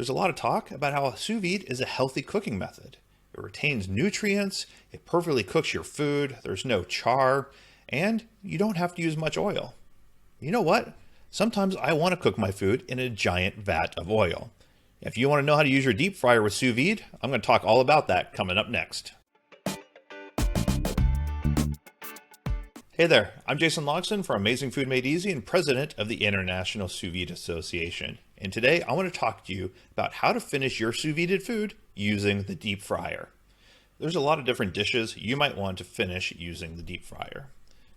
There's a lot of talk about how sous vide is a healthy cooking method. It retains nutrients, it perfectly cooks your food, there's no char, and you don't have to use much oil. You know what? Sometimes I want to cook my food in a giant vat of oil. If you want to know how to use your deep fryer with sous vide, I'm going to talk all about that coming up next. Hey there, I'm Jason Logston from Amazing Food Made Easy and president of the International Sous Vide Association. And today I want to talk to you about how to finish your sous vide food using the deep fryer. There's a lot of different dishes you might want to finish using the deep fryer.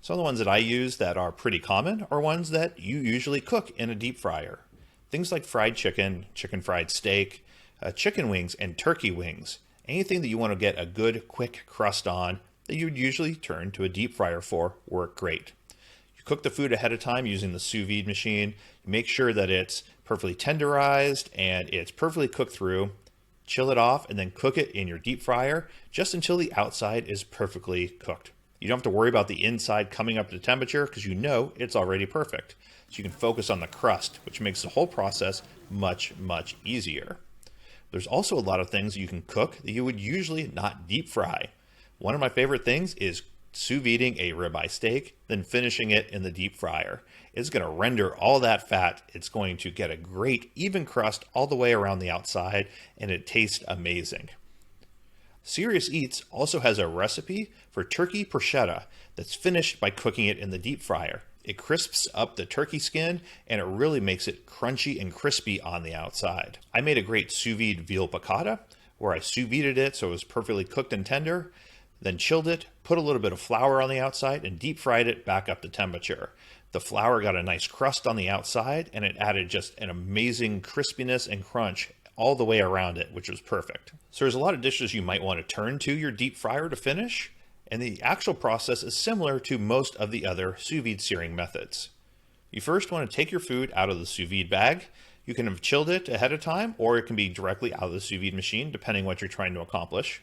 Some of the ones that I use that are pretty common are ones that you usually cook in a deep fryer. Things like fried chicken, chicken fried steak, chicken wings, and turkey wings. Anything that you want to get a good, quick crust on that you would usually turn to a deep fryer for work great. You cook the food ahead of time using the sous vide machine. You make sure that it's perfectly tenderized and it's perfectly cooked through. Chill it off and then cook it in your deep fryer just until the outside is perfectly cooked. You don't have to worry about the inside coming up to temperature because you know it's already perfect. So you can focus on the crust, which makes the whole process much, much easier. There's also a lot of things you can cook that you would usually not deep fry. One of my favorite things is sous videing a ribeye steak, then finishing it in the deep fryer. It's going to render all that fat. It's going to get a great even crust all the way around the outside, and it tastes amazing. Serious Eats also has a recipe for turkey bruschetta that's finished by cooking it in the deep fryer. It crisps up the turkey skin and it really makes it crunchy and crispy on the outside. I made a great sous vide veal piccata where I sous vided it so it was perfectly cooked and tender, then chilled it, put a little bit of flour on the outside, and deep fried it back up to temperature. The flour got a nice crust on the outside and it added just an amazing crispiness and crunch all the way around it, which was perfect. So there's a lot of dishes you might want to turn to your deep fryer to finish, and the actual process is similar to most of the other sous vide searing methods. You first want to take your food out of the sous vide bag. You can have chilled it ahead of time, or it can be directly out of the sous vide machine, depending what you're trying to accomplish.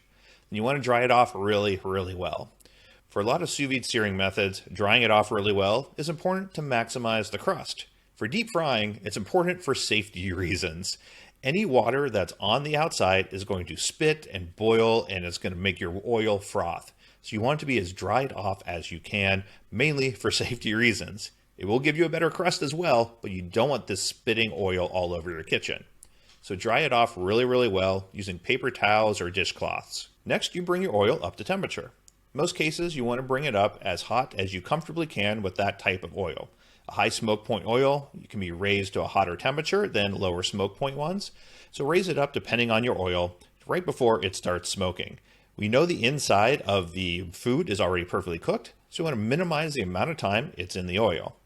And you want to dry it off really, really well. For a lot of sous vide searing methods, drying it off really well is important to maximize the crust. For deep frying, it's important for safety reasons. Any water that's on the outside is going to spit and boil and it's going to make your oil froth. So you want it to be as dried off as you can, mainly for safety reasons. It will give you a better crust as well, but you don't want this spitting oil all over your kitchen. So dry it off really, really well using paper towels or dishcloths. Next, you bring your oil up to temperature. In most cases, you want to bring it up as hot as you comfortably can with that type of oil. A high smoke point oil can be raised to a hotter temperature than lower smoke point ones. So raise it up depending on your oil right before it starts smoking. We know the inside of the food is already perfectly cooked, so you want to minimize the amount of time it's in the oil.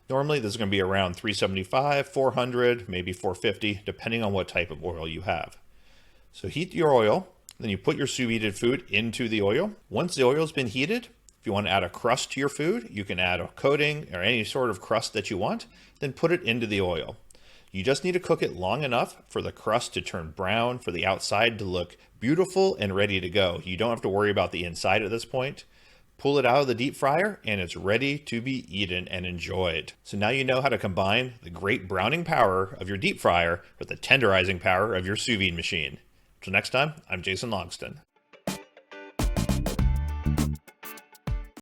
Normally this is going to be around 375, 400, maybe 450, depending on what type of oil you have. So heat your oil, then you put your sous vide food into the oil. Once the oil has been heated, if you want to add a crust to your food, you can add a coating or any sort of crust that you want, then put it into the oil. You just need to cook it long enough for the crust to turn brown, for the outside to look beautiful and ready to go. You don't have to worry about the inside at this point. Pull it out of the deep fryer and it's ready to be eaten and enjoyed. So now you know how to combine the great browning power of your deep fryer with the tenderizing power of your sous vide machine. Till next time, I'm Jason Logston.